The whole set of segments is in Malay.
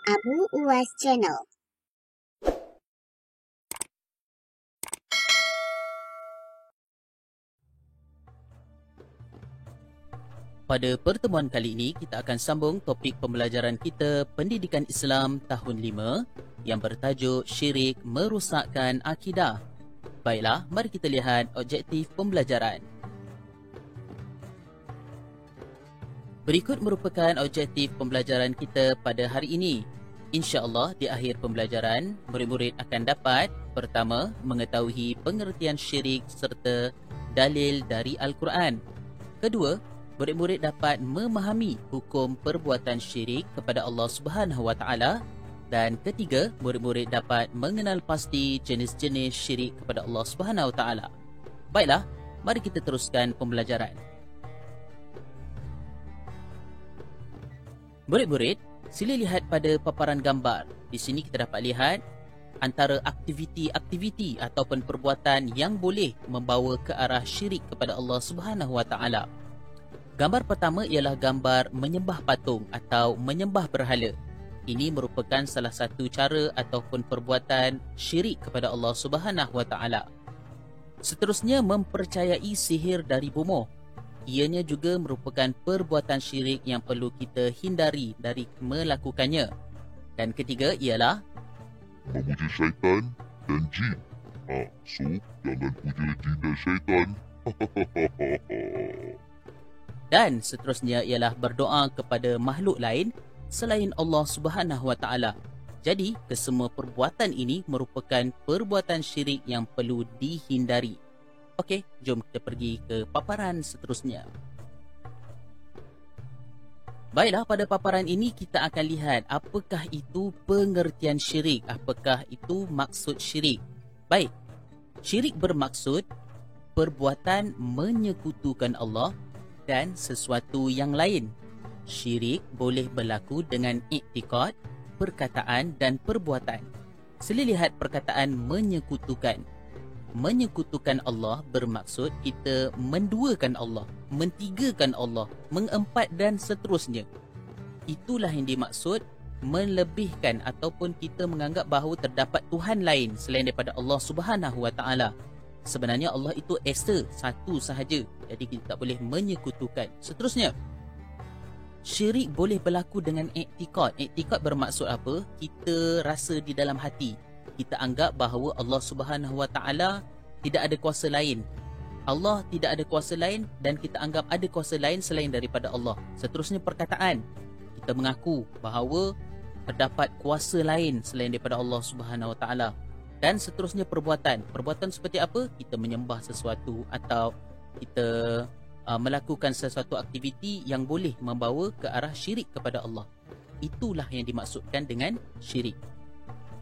Abu Uwas Channel. Pada pertemuan kali ini, kita akan sambung topik pembelajaran kita Pendidikan Islam tahun 5 yang bertajuk Syirik Merosakkan Akidah. Baiklah, mari kita lihat objektif pembelajaran. Berikut merupakan objektif pembelajaran kita pada hari ini. InsyaAllah di akhir pembelajaran, murid-murid akan dapat pertama, mengetahui pengertian syirik serta dalil dari Al-Quran. Kedua, murid-murid dapat memahami hukum perbuatan syirik kepada Allah Subhanahu Wa Taala. Dan ketiga, murid-murid dapat mengenal pasti jenis-jenis syirik kepada Allah Subhanahu Wa Taala. Baiklah, mari kita teruskan pembelajaran. Murid-murid, sila lihat pada paparan gambar. Di sini kita dapat lihat antara aktiviti-aktiviti ataupun perbuatan yang boleh membawa ke arah syirik kepada Allah Subhanahu Wa Taala. Gambar pertama ialah gambar menyembah patung atau menyembah berhala. Ini merupakan salah satu cara ataupun perbuatan syirik kepada Allah Subhanahu Wa Taala. Seterusnya, mempercayai sihir dari bomoh. Ianya juga merupakan perbuatan syirik yang perlu kita hindari dari melakukannya. Dan ketiga ialah memuja syaitan dan jin. So, jangan puja jin dan syaitan. Dan seterusnya ialah berdoa kepada makhluk lain selain Allah Subhanahu Wa Taala. Jadi, kesemua perbuatan ini merupakan perbuatan syirik yang perlu dihindari. Okey, jom kita pergi ke paparan seterusnya. Baiklah, pada paparan ini kita akan lihat apakah itu pengertian syirik, apakah itu maksud syirik. Baik, syirik bermaksud perbuatan menyekutukan Allah dan sesuatu yang lain. Syirik boleh berlaku dengan iktikad, perkataan dan perbuatan. Sila lihat perkataan menyekutukan. Menyekutukan Allah bermaksud kita menduakan Allah, mentigakan Allah, mengempat dan seterusnya. Itulah yang dimaksud melebihkan ataupun kita menganggap bahawa terdapat Tuhan lain selain daripada Allah Subhanahu Wa Taala. Sebenarnya Allah itu esa, satu sahaja. Jadi kita tak boleh menyekutukan. Seterusnya, syirik boleh berlaku dengan iktikad. Iktikad bermaksud apa? Kita rasa di dalam hati. Kita anggap bahawa Allah Subhanahu Wa Taala tidak ada kuasa lain. Allah tidak ada kuasa lain dan kita anggap ada kuasa lain selain daripada Allah. Seterusnya, perkataan. Kita mengaku bahawa terdapat kuasa lain selain daripada Allah Subhanahu Wa Taala. Dan seterusnya, perbuatan. Perbuatan seperti apa? Kita menyembah sesuatu atau kita melakukan sesuatu aktiviti yang boleh membawa ke arah syirik kepada Allah. Itulah yang dimaksudkan dengan syirik.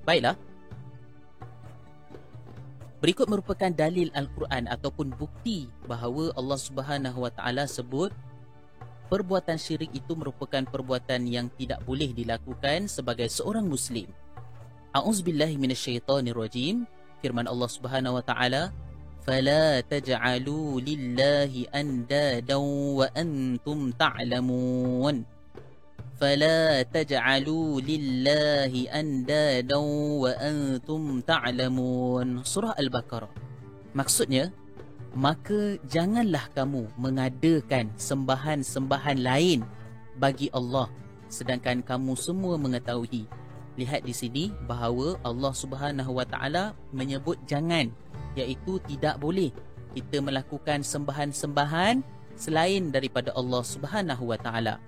Baiklah. Berikut merupakan dalil Al-Quran ataupun bukti bahawa Allah Subhanahu Wa Taala sebut perbuatan syirik itu merupakan perbuatan yang tidak boleh dilakukan sebagai seorang Muslim. A'udzubillahi minasyaitonirrajim. Firman Allah Subhanahu Wa Taala, "Fala taj'alu lillahi andadan wa antum ta'lamun." فَلَا تَجْعَلُوا لِلَّهِ أَنْدَادًا وَأَنْتُمْ تَعْلَمُونَ. Surah Al-Baqarah. Maksudnya, maka janganlah kamu mengadakan sembahan-sembahan lain bagi Allah sedangkan kamu semua mengetahui. Lihat di sini bahawa Allah Subhanahu Wa Taala menyebut jangan, iaitu tidak boleh kita melakukan sembahan-sembahan selain daripada Allah Subhanahu Wa Taala.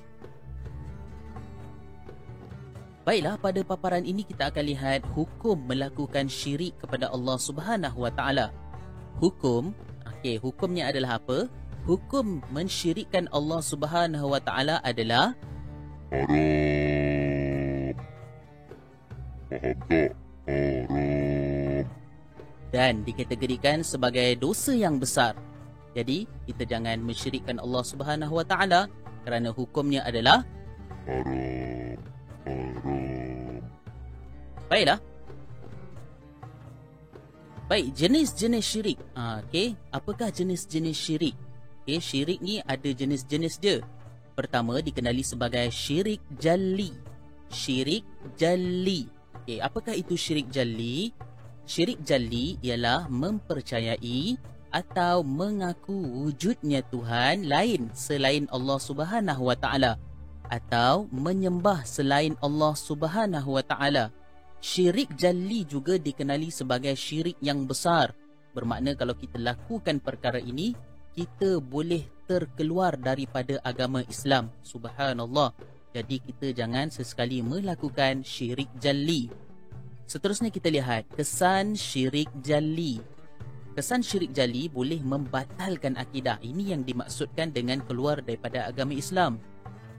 Baiklah, pada paparan ini kita akan lihat hukum melakukan syirik kepada Allah Subhanahu Wa Taala. Hukumnya adalah apa? Hukum mensyirikkan Allah Subhanahu Wa Taala adalah Haram. Faham tak? Haram. Dan dikategorikan sebagai dosa yang besar. Jadi, kita jangan mensyirikkan Allah Subhanahu Wa Taala kerana hukumnya adalah Haram. Baiklah. Baik, jenis-jenis syirik. Apakah jenis-jenis syirik? Syirik ni ada jenis-jenis dia. Pertama dikenali sebagai syirik jalli. syirik jali. Okey, apakah itu syirik jali? Syirik jali ialah mempercayai atau mengaku wujudnya Tuhan lain selain Allah Subhanahu Wa Taala atau menyembah selain Allah Subhanahu Wa Taala. Syirik jali juga dikenali sebagai syirik yang besar. Bermakna kalau kita lakukan perkara ini, kita boleh terkeluar daripada agama Islam. Subhanallah. Jadi kita jangan sesekali melakukan syirik jali. Seterusnya kita lihat kesan syirik jali. Kesan syirik jali boleh membatalkan akidah. Ini yang dimaksudkan dengan keluar daripada agama Islam.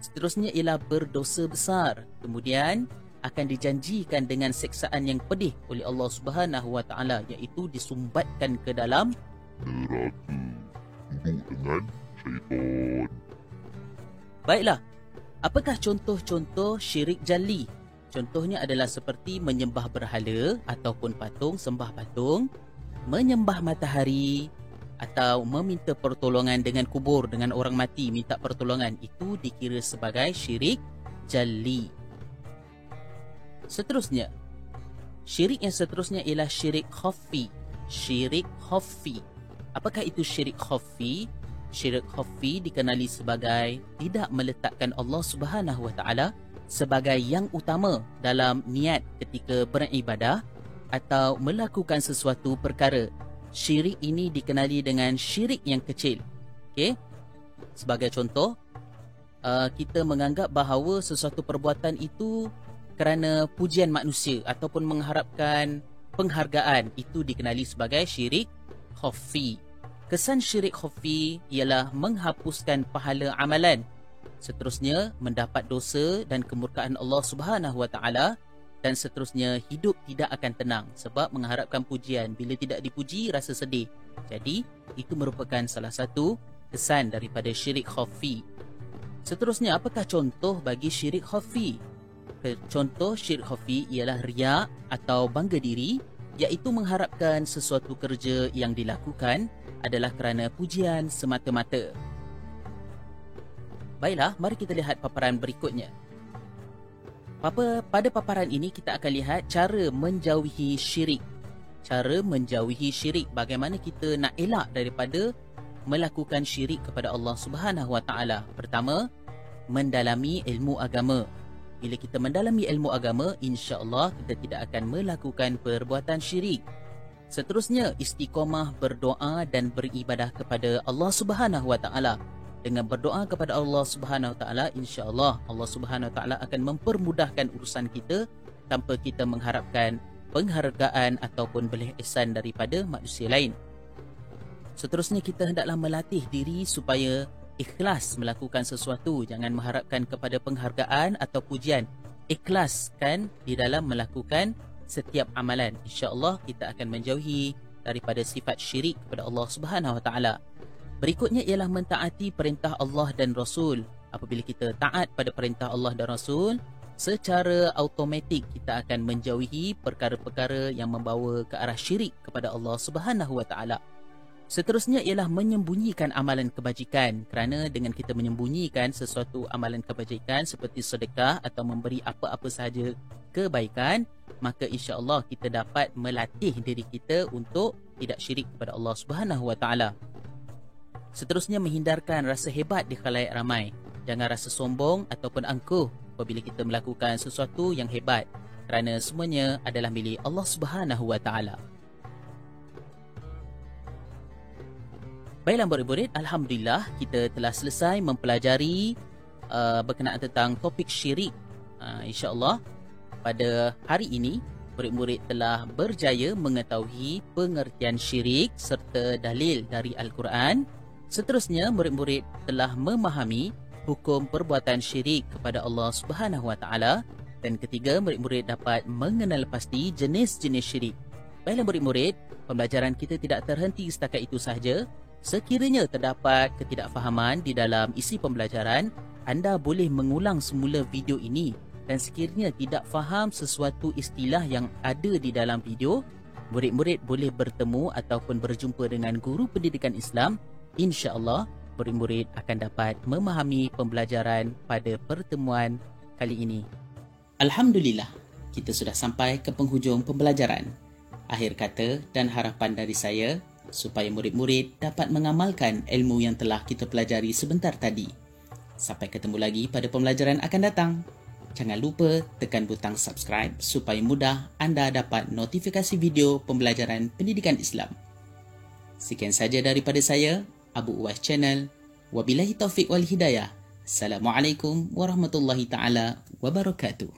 Seterusnya ialah berdosa besar. Kemudian akan dijanjikan dengan seksaan yang pedih oleh Allah Subhanahu Wa Taala, iaitu disumbatkan ke dalam neraka duduk dengan syaitan. Baiklah, apakah contoh-contoh syirik jali? Contohnya adalah seperti menyembah berhala ataupun patung, sembah patung, menyembah matahari atau meminta pertolongan dengan kubur, dengan orang mati minta pertolongan. Itu dikira sebagai syirik jali. Seterusnya, syirik yang seterusnya ialah syirik khafi. Syirik khafi. Apakah itu syirik khafi? Syirik khafi dikenali sebagai tidak meletakkan Allah Subhanahu Wa Taala sebagai yang utama dalam niat ketika beribadah atau melakukan sesuatu perkara. Syirik ini dikenali dengan syirik yang kecil. Okey? Sebagai contoh, kita menganggap bahawa sesuatu perbuatan itu kerana pujian manusia ataupun mengharapkan penghargaan. Itu dikenali sebagai syirik khafi. Kesan syirik khafi ialah menghapuskan pahala amalan. Seterusnya, mendapat dosa dan kemurkaan Allah Subhanahu Wa Taala. Dan seterusnya, hidup tidak akan tenang sebab mengharapkan pujian. Bila tidak dipuji, rasa sedih. Jadi, itu merupakan salah satu kesan daripada syirik khafi. Seterusnya, apakah contoh bagi syirik khafi? Contoh syirik khafi ialah riya atau bangga diri, iaitu mengharapkan sesuatu kerja yang dilakukan adalah kerana pujian semata-mata. Baiklah, mari kita lihat paparan berikutnya. Pada paparan ini kita akan lihat cara menjauhi syirik. Cara menjauhi syirik, bagaimana kita nak elak daripada melakukan syirik kepada Allah Subhanahu Wa Taala. Pertama, mendalami ilmu agama. Bila kita mendalami ilmu agama, insya-Allah kita tidak akan melakukan perbuatan syirik. Seterusnya, istiqamah berdoa dan beribadah kepada Allah Subhanahu Wa Taala. Dengan berdoa kepada Allah Subhanahu Wa Taala, insya-Allah Allah Subhanahu Wa Taala akan mempermudahkan urusan kita tanpa kita mengharapkan penghargaan ataupun belas ihsan daripada manusia lain. Seterusnya, kita hendaklah melatih diri supaya ikhlas melakukan sesuatu. Jangan mengharapkan kepada penghargaan atau pujian. Ikhlaskan di dalam melakukan setiap amalan. InsyaAllah kita akan menjauhi daripada sifat syirik kepada Allah Subhanahu Wa Taala. Berikutnya ialah mentaati perintah Allah dan Rasul. Apabila kita taat pada perintah Allah dan Rasul, secara automatik kita akan menjauhi perkara-perkara yang membawa ke arah syirik kepada Allah Subhanahu Wa Taala. Seterusnya ialah menyembunyikan amalan kebajikan, kerana dengan kita menyembunyikan sesuatu amalan kebajikan seperti sedekah atau memberi apa-apa sahaja kebaikan, maka insya-Allah kita dapat melatih diri kita untuk tidak syirik kepada Allah Subhanahu Wa Taala. Seterusnya, menghindarkan rasa hebat di khalayak ramai. Jangan rasa sombong ataupun angkuh apabila kita melakukan sesuatu yang hebat, kerana semuanya adalah milik Allah Subhanahu Wa Taala. Baiklah murid-murid, alhamdulillah kita telah selesai mempelajari berkenaan tentang topik syirik. InsyaAllah pada hari ini murid-murid telah berjaya mengetahui pengertian syirik serta dalil dari Al-Quran. Seterusnya, murid-murid telah memahami hukum perbuatan syirik kepada Allah Subhanahu Wa Taala. Dan ketiga, murid-murid dapat mengenal pasti jenis-jenis syirik. Baiklah murid-murid, pembelajaran kita tidak terhenti setakat itu sahaja. Sekiranya terdapat ketidakfahaman di dalam isi pembelajaran, anda boleh mengulang semula video ini. Dan sekiranya tidak faham sesuatu istilah yang ada di dalam video, murid-murid boleh bertemu ataupun berjumpa dengan guru pendidikan Islam. InsyaAllah, murid-murid akan dapat memahami pembelajaran pada pertemuan kali ini. Alhamdulillah, kita sudah sampai ke penghujung pembelajaran. Akhir kata dan harapan dari saya supaya murid-murid dapat mengamalkan ilmu yang telah kita pelajari sebentar tadi. Sampai ketemu lagi pada pembelajaran akan datang. Jangan lupa tekan butang subscribe supaya mudah anda dapat notifikasi video pembelajaran pendidikan Islam. Sekian saja daripada saya, Abu Uwais Channel. Wabillahi taufiq wal hidayah. Assalamualaikum warahmatullahi taala wabarakatuh.